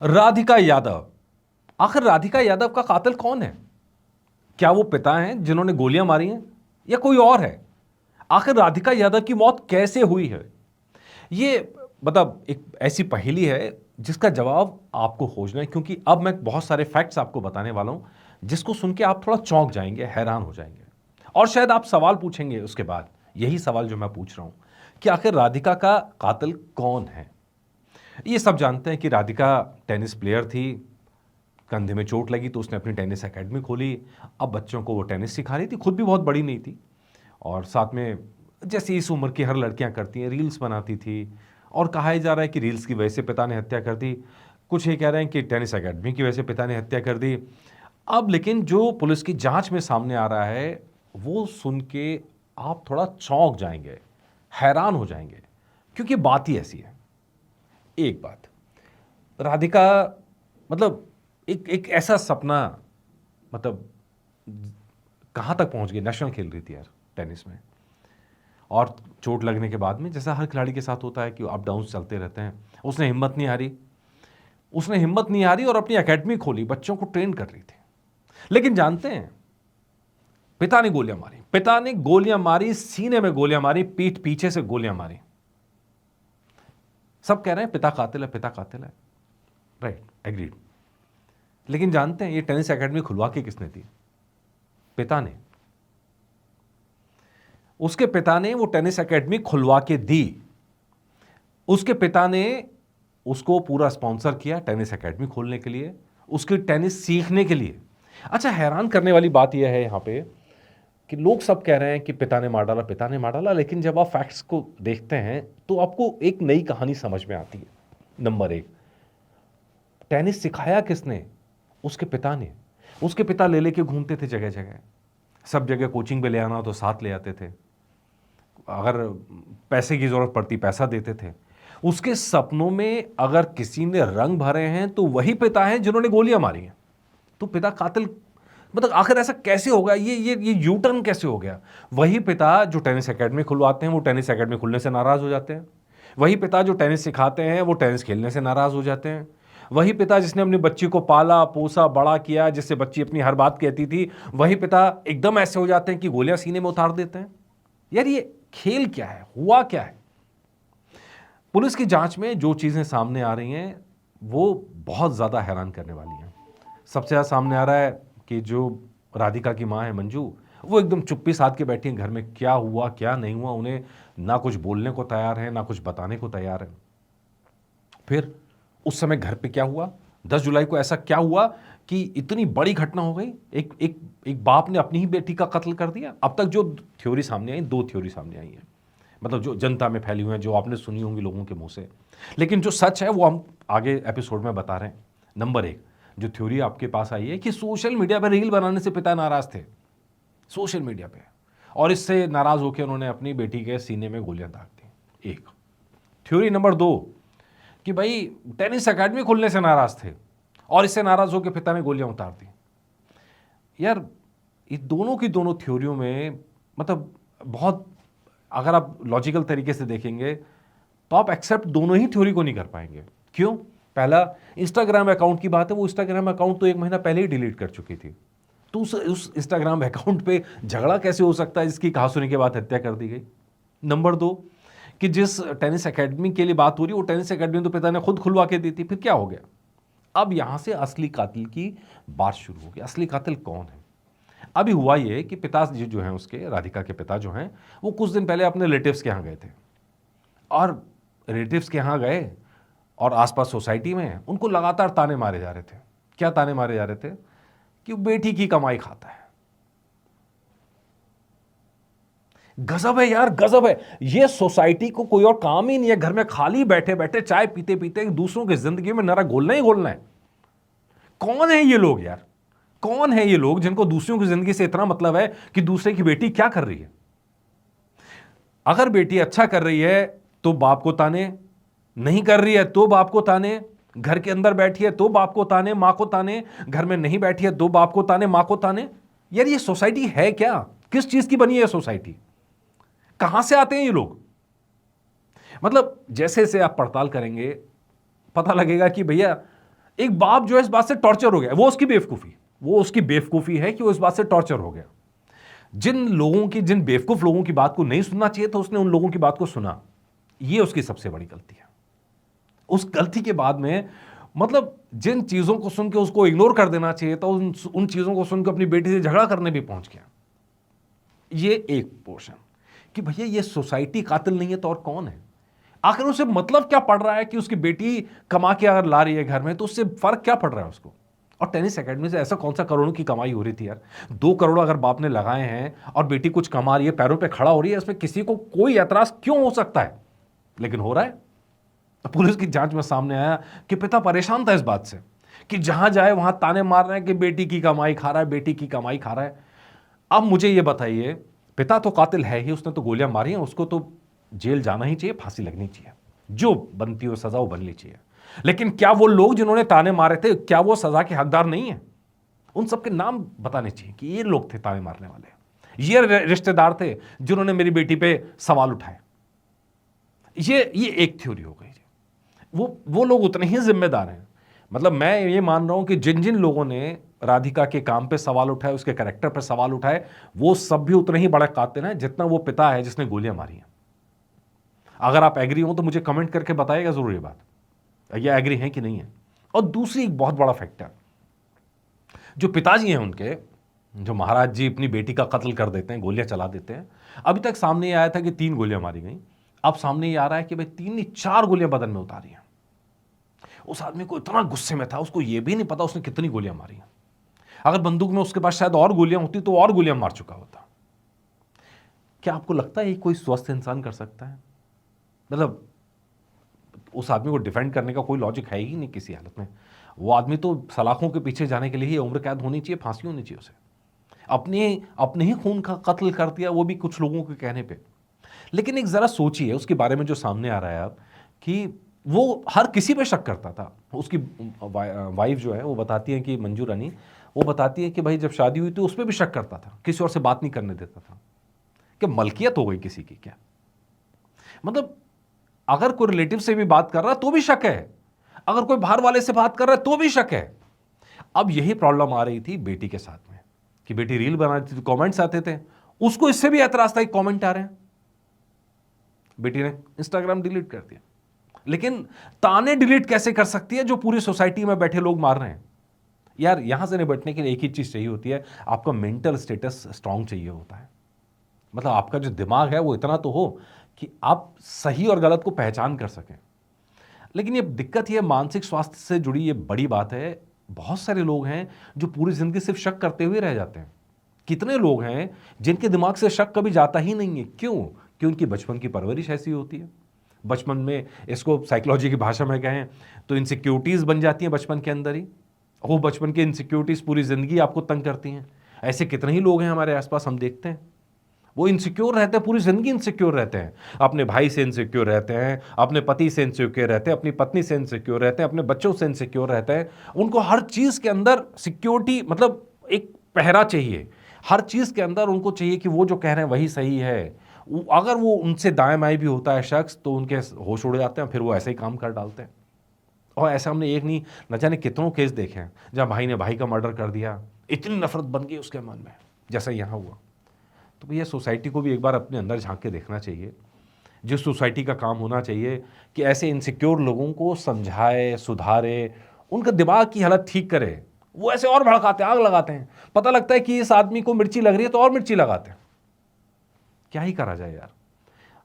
राधिका यादव। आखिर राधिका यादव का कातिल कौन है? क्या वो पिता हैं जिन्होंने गोलियां मारी हैं या कोई और है? आखिर राधिका यादव की मौत कैसे हुई है? ये मतलब एक ऐसी पहेली है जिसका जवाब आपको खोजना है, क्योंकि अब मैं बहुत सारे फैक्ट्स आपको बताने वाला हूं जिसको सुन के आप थोड़ा चौंक जाएंगे, हैरान हो जाएंगे और शायद आप सवाल पूछेंगे उसके बाद, यही सवाल जो मैं पूछ रहा हूं कि आखिर राधिका का कातिल कौन है। ये सब जानते हैं कि राधिका टेनिस प्लेयर थी, कंधे में चोट लगी तो उसने अपनी टेनिस एकेडमी खोली। अब बच्चों को वो टेनिस सिखा रही थी, खुद भी बहुत बड़ी नहीं थी और साथ में जैसे इस उम्र की हर लड़कियां करती हैं रील्स बनाती थी। और कहा जा रहा है कि रील्स की वजह से पिता ने हत्या कर दी, कुछ ये कह रहे हैं कि टेनिस एकेडमी की वजह से पिता ने हत्या कर दी। अब लेकिन जो पुलिस की जांच में सामने आ रहा है वो सुन के आप थोड़ा चौंक जाएंगे, हैरान हो जाएंगे, क्योंकि बात ही ऐसी है। एक बात, राधिका मतलब एक एक ऐसा सपना, मतलब कहाँ तक पहुंच गई, नेशनल खेल रही थी यार टेनिस में, और चोट लगने के बाद में जैसा हर खिलाड़ी के साथ होता है कि अप डाउन चलते रहते हैं, उसने हिम्मत नहीं हारी, और अपनी एकेडमी खोली, बच्चों को ट्रेन कर रही थी। लेकिन जानते हैं, पिता ने गोलियां मारी, सीने में गोलियां मारी, पीठ पीछे से गोलियां मारी। सब कह रहे हैं पिता कातिल है, पिता कातिल है, राइट, एग्रीड। लेकिन जानते हैं ये टेनिस एकेडमी खुलवा के किसने दी? पिता ने। उसके पिता ने वो टेनिस एकेडमी खुलवा के दी। उसके पिता ने उसको पूरा स्पॉन्सर किया टेनिस एकेडमी खोलने के लिए, उसकी टेनिस सीखने के लिए। अच्छा, हैरान करने वाली बात यह है यहां पे कि लोग सब कह रहे हैं कि पिता ने मार डाला, पिता ने मार डाला, लेकिन जब आप फैक्ट्स को देखते हैं तो आपको एक नई कहानी समझ में आती है। नंबर एक, टेनिस सिखाया किसने? उसके पिता ने। उसके पिता ले लेके घूमते थे जगह जगह, सब जगह कोचिंग पे ले आना तो साथ ले आते थे, अगर पैसे की जरूरत पड़ती पैसा देते थे। उसके सपनों में अगर किसी ने रंग भरे हैं तो वही पिता हैं जिन्होंने गोलियां मारी हैं। तो पिता कातिल, मतलब आखिर ऐसा कैसे हो गया? ये यू टर्न कैसे हो गया? वही पिता जो टेनिस एकेडमी खुलवाते हैं वो टेनिस एकेडमी खुलने से नाराज हो जाते हैं। वही पिता जो टेनिस सिखाते हैं वो टेनिस खेलने से नाराज हो जाते हैं। वही पिता जिसने अपनी बच्ची को पाला पोसा बड़ा किया, जिससे बच्ची अपनी हर बात कहती थी, वही पिता एकदम ऐसे हो जाते हैं कि गोलियां सीने में उतार देते हैं। यार ये खेल क्या है, हुआ क्या है? पुलिस की जांच में जो चीजें सामने आ रही हैं वो बहुत ज्यादा हैरान करने वाली हैं। सबसे ज्यादा सामने आ रहा है कि जो राधिका की मां है मंजू, वो एकदम चुप्पी साध के बैठी है घर में, क्या हुआ क्या नहीं हुआ उन्हें ना कुछ बोलने को तैयार है ना कुछ बताने को तैयार है। फिर उस समय घर पे क्या हुआ, 10 जुलाई को ऐसा क्या हुआ कि इतनी बड़ी घटना हो गई? एक एक एक बाप ने अपनी ही बेटी का कत्ल कर दिया। अब तक जो थ्योरी सामने आई, दो थ्योरी सामने आई है, मतलब जो जनता में फैली हुई है, जो आपने सुनी होंगी लोगों के मुंह से, लेकिन जो सच है वो हम आगे एपिसोड में बता रहे हैं। नंबर एक, जो थ्योरी आपके पास आई है कि सोशल मीडिया पर रील बनाने से पिता नाराज थे, सोशल मीडिया पे, और इससे नाराज होकर उन्होंने अपनी बेटी के सीने में गोलियां दाग दी। एक थ्योरी। नंबर दो कि भाई टेनिस एकेडमी खुलने से नाराज थे और इससे नाराज होकर पिता ने गोलियां उतार दी। यार ये दोनों की दोनों थ्योरियों में मतलब बहुत, अगर आप लॉजिकल तरीके से देखेंगे तो आप एक्सेप्ट दोनों ही थ्योरी को नहीं कर पाएंगे। क्यों? पहला, इंस्टाग्राम अकाउंट की बात है, वो इंस्टाग्राम अकाउंट तो 1 महीना पहले ही डिलीट कर चुकी थी, तो उस इंस्टाग्राम अकाउंट पे झगड़ा कैसे हो सकता है जिसकी कहा सुनी के बाद हत्या कर दी गई? नंबर दो, कि जिस टेनिस एकेडमी के लिए बात हो रही है वो टेनिस एकेडमी तो पिता ने खुद खुलवा के दी थी। फिर क्या हो गया? अब यहां से असली कातिल की बात शुरू होगी। असली कातिल कौन है? अभी हुआ ये कि पिताजी जो हैं उसके, राधिका के पिता जो हैं, वो कुछ दिन पहले अपने रिलेटिव्स के यहाँ गए थे, और रिलेटिव्स के यहाँ गए और आसपास सोसाइटी में उनको लगातार ताने मारे जा रहे थे। क्या ताने मारे जा रहे थे? कि वो बेटी की कमाई खाता है। गजब है यार, गजब है। ये सोसाइटी को कोई और काम ही नहीं है, घर में खाली बैठे बैठे चाय पीते पीते दूसरों की जिंदगी में नरा घोलना ही घोलना है। कौन है ये लोग यार? कौन है ये लोग जिनको दूसरों की जिंदगी से इतना मतलब है कि दूसरे की बेटी क्या कर रही है? अगर बेटी अच्छा कर रही है तो बाप को ताने, नहीं कर रही है तो बाप को ताने, घर के अंदर बैठी है तो बाप को ताने मां को ताने, घर में नहीं बैठी है तो बाप को ताने मां को ताने। यार ये सोसाइटी है क्या? किस चीज की बनी है सोसाइटी? कहां से आते हैं ये लोग? मतलब जैसे जैसे आप पड़ताल करेंगे पता लगेगा कि भैया एक बाप जो है इस बात से टॉर्चर हो गया, वो उसकी बेवकूफ़ी है कि वो इस बात से टॉर्चर हो गया। जिन बेवकूफ़ लोगों की बात को नहीं सुनना चाहिए था, उसने उन लोगों की बात को सुना। ये उसकी सबसे बड़ी गलती है। उस गलती के बाद में मतलब जिन चीज़ों को सुन के उसको इग्नोर कर देना चाहिए था, उन चीज़ों को सुन के अपनी बेटी से झगड़ा करने भी पहुंच गया। ये एक पोर्शन कि भैया ये सोसाइटी कातिल नहीं है तो और कौन है? आखिर उसे मतलब क्या पड़ रहा है कि उसकी बेटी कमा के अगर ला रही है घर में, तो उससे फर्क क्या पड़ रहा है उसको? और टेनिस एकेडमी से ऐसा कौन सा करोड़ों की कमाई हो रही थी यार? 2 करोड़ अगर बाप ने लगाए हैं और बेटी कुछ कमा रही है, पैरों पे खड़ा हो रही है, इसमें किसी को कोई एतराज क्यों हो सकता है? लेकिन हो रहा है। तो पुलिस की जांच में सामने आया कि पिता परेशान था इस बात से कि जहां जाए वहां ताने मार रहे हैं कि बेटी की कमाई खा रहा है, बेटी की कमाई खा रहा है। अब मुझे यह बताइए, पिता तो कातिल है ही, उसने तो गोलियां मारी हैं, उसको तो जेल जाना ही चाहिए, फांसी लगनी चाहिए, जो बनती हो सजा वो बननी चाहिए। लेकिन क्या वो लोग जिन्होंने ताने मारे थे, क्या वो सजा के हकदार नहीं है? उन सबके नाम बताने चाहिए कि ये लोग थे ताने मारने वाले, ये रिश्तेदार थे जिन्होंने मेरी बेटी पे सवाल उठाए। ये एक थ्योरी हो गई। वो लोग उतने ही जिम्मेदार हैं। मतलब मैं ये मान रहा हूं कि जिन जिन लोगों ने राधिका के काम पे सवाल उठाए, उसके कैरेक्टर पे सवाल उठाए, वो सब भी उतने ही बड़े कातिल हैं जितना वो पिता है जिसने गोलियां मारी हैं। अगर आप एग्री हो तो मुझे कमेंट करके बताइएगा जरूर ये बात, ये एग्री है कि नहीं है। और दूसरी एक बहुत बड़ा फैक्टर, जो पिताजी हैं उनके, जो महाराज जी अपनी बेटी का कत्ल कर देते हैं, गोलियां चला देते हैं। अभी तक सामने ये आया था कि 3 गोलियां मारी गई, अब सामने ये आ रहा है कि भाई 3 नहीं 4 गोलियां बदन में उतारी हैं। उस आदमी को इतना गुस्से में था, उसको यह भी नहीं पता उसने कितनी गोलियां मारी हैं। अगर बंदूक में उसके पास शायद और गोलियां होती तो और गोलियां मार चुका होता। क्या आपको लगता है कोई स्वस्थ इंसान कर सकता है? मतलब उस आदमी को डिफेंड करने का कोई लॉजिक है ही नहीं किसी हालत में। वो आदमी तो सलाखों के पीछे जाने के लिए ही उम्र कैद होनी चाहिए, फांसी होनी चाहिए उसे। अपने ही खून का कत्ल कर दिया, वो भी कुछ लोगों के कहने पे। लेकिन एक जरा सोचिए उसके बारे में जो सामने आ रहा है अब, कि वो हर किसी पे शक करता था। उसकी वाइफ जो है वो बताती है कि मंजू रानी, वो बताती है कि भाई जब शादी हुई तो उस पर भी शक करता था, किसी और से बात नहीं करने देता था। कि मलकियत हो गई किसी की क्या? मतलब अगर कोई रिलेटिव से भी बात कर रहा है तो भी शक है, अगर कोई बाहर वाले से बात कर रहा है तो भी शक है। अब यही प्रॉब्लम आ रही थी बेटी के साथ में कि बेटी रील बना रही थी तो कमेंट्स आते थे, उसको इससे भी एतराज था कि कमेंट आ रहे हैं। बेटी ने इंस्टाग्राम डिलीट कर दिया। लेकिन ताने डिलीट कैसे कर सकती है जो पूरी सोसाइटी में बैठे लोग मार रहे हैं? यार यहां से निपटने के लिए एक ही चीज चाहिए होती है, आपका मेंटल स्टेटस स्ट्रांग चाहिए होता है। मतलब आपका जो दिमाग है वो इतना तो हो कि आप सही और गलत को पहचान कर सकें। लेकिन ये दिक्कत, ये मानसिक स्वास्थ्य से जुड़ी ये बड़ी बात है। बहुत सारे लोग हैं जो पूरी जिंदगी सिर्फ शक करते हुए रह जाते हैं। कितने लोग हैं जिनके दिमाग से शक कभी जाता ही नहीं है? क्यों? कि उनकी बचपन की परवरिश ऐसी होती है। बचपन में, इसको साइकोलॉजी की भाषा में कहें तो इनसिक्योरिटीज बन जाती हैं बचपन के अंदर ही। वो बचपन की इनसिक्योरिटीज पूरी जिंदगी आपको तंग करती हैं। ऐसे कितने ही लोग हैं हमारे आसपास, हम देखते हैं। वो इनसिक्योर रहते हैं, पूरी जिंदगी इनसिक्योर रहते हैं। अपने भाई से इनसिक्योर रहते हैं, अपने पति से इनसिक्योर रहते हैं, अपनी पत्नी से इनसिक्योर रहते हैं, अपने बच्चों से इनसिक्योर रहते हैं। उनको हर चीज के अंदर सिक्योरिटी, मतलब एक पहरा चाहिए। हर चीज के अंदर उनको चाहिए कि वो जो कह रहे हैं वही सही है। अगर वो उनसे दाएं बाएं भी होता है शख्स तो उनके होश उड़ जाते हैं, फिर वो ऐसे ही काम कर डालते हैं। और ऐसा हमने एक नहीं न जाने कितनों केस देखे हैं जहां भाई ने भाई का मर्डर कर दिया, इतनी नफरत बन गई उसके मन में, जैसा यहाँ हुआ। तो भैया सोसाइटी को भी एक बार अपने अंदर झांक के देखना चाहिए। जिस सोसाइटी का काम होना चाहिए कि ऐसे इनसिक्योर लोगों को समझाए, सुधारे, उनका दिमाग की हालत ठीक करे, वो ऐसे और भड़काते, आग लगाते हैं। पता लगता है कि इस आदमी को मिर्ची लग रही है तो और मिर्ची लगाते हैं। क्या ही करा जाए यार।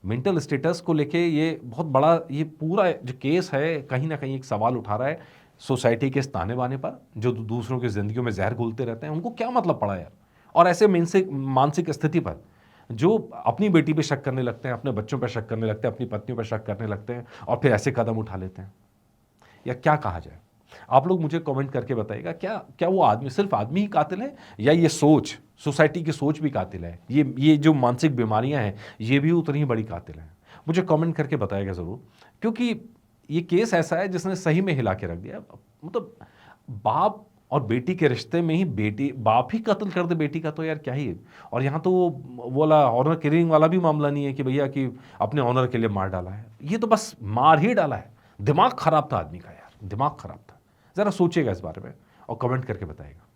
मेंटल स्टेटस को लेके ये बहुत बड़ा, ये पूरा जो केस है कहीं ना कहीं एक सवाल उठा रहा है सोसाइटी के इस ताने बाने पर, जो दूसरों की जिंदगियों में जहर घोलते रहते हैं। उनको क्या मतलब पड़ा यार? और ऐसे मानसिक स्थिति पर जो अपनी बेटी पे शक करने लगते हैं, अपने बच्चों पर शक करने लगते हैं, अपनी पत्नियों पर शक करने लगते हैं और फिर ऐसे कदम उठा लेते हैं। या क्या कहा जाए? आप लोग मुझे कमेंट करके बताइएगा, क्या क्या वो आदमी, सिर्फ आदमी ही कातिल है या ये सोच, सोसाइटी की सोच भी कातिल है? ये जो मानसिक बीमारियां हैं ये भी उतनी ही बड़ी कातिल हैं? मुझे कमेंट करके बताइएगा ज़रूर, क्योंकि ये केस ऐसा है जिसने सही में हिला के रख दिया। मतलब बाप और बेटी के रिश्ते में ही बाप ही कत्ल कर दे बेटी का, तो यार क्या ही। और यहाँ तो वो वाला ऑनर किलिंग वाला भी मामला नहीं है कि भैया कि अपने ऑनर के लिए मार डाला है, ये तो बस मार ही डाला है। दिमाग खराब था आदमी का यार, दिमाग खराब था। ज़रा सोचिएगा इस बारे में और कमेंट करके बताइएगा।